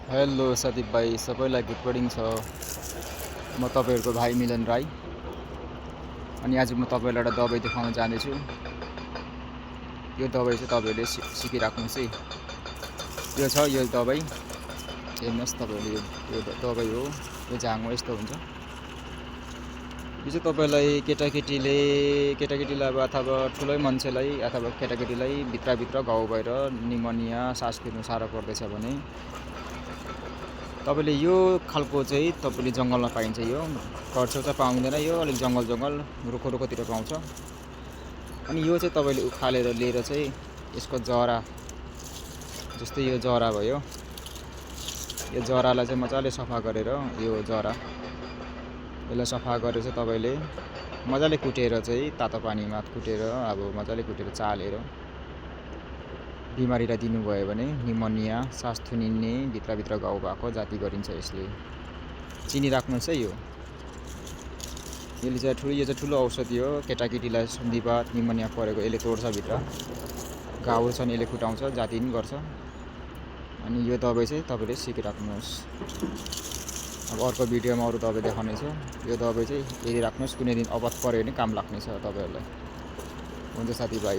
Hello साथीभाइ सबैलाई good morning छ। म तपाईँहरूको भाइ मिलन राई। अनि आज म तपाईँलाई एउटा दबाई देखाउन जाँदैछु। यो दबाई चाहिँ तपाईँहरूले सिकिराख्नुहोस् है। यो छ यो दबाई, हेर्नुहोस् तपाईँहरूले, यो दबाई हो। यो झाङो यस्तो हुन्छ। यो चाहिँ तपाईँलाई केटाकेटीलाई अथवा ठुलै मान्छेलाई अथवा केटाकेटीलाई भित्रभित्र घाउ भएर निमोनिया सास फेर्नु साह्रो पर्दैछ भने तपाईँले यो खालको चाहिँ तपाईँले जङ्गलमा पाइन्छ। यो घरछेउ चाहिँ पाउँदैन, यो अलिक जङ्गल रुखोतिर पाउँछ। अनि यो चाहिँ तपाईँले उखालेर लिएर चाहिँ यसको जरा, जस्तै यो जरा भयो, यो जरालाई चाहिँ मजाले सफा गरेर यसलाई सफा गरेर चाहिँ तपाईँले मजाले कुटेर चाहिँ तातो पानीमा कुटेर अब मजाले कुटेर चालेर बिमारीलाई दिनुभयो भने निमोनिया, सास थुनिने, भित्रभित्र घाउ भएको जाति गरिन्छ। यसले चिनिराख्नुहोस् है। यो चाहिँ ठुलो औषधि हो। केटाकेटीलाई सन्धिवात निमोनिया परेको यसले तोड्छ, भित्र घाउ छन् यसले फुटाउँछ, जाति पनि गर्छ। अनि यो दबाई चाहिँ तपाईँले सिकिराख्नुहोस्। अब अर्को भिडियोमा अरू दबाई देखाउनेछु। यो दबाई चाहिँ हेरिराख्नुहोस्, कुनै दिन आपत पऱ्यो भने काम लाग्नेछ तपाईँहरूलाई। हुन्छ साथीभाइ।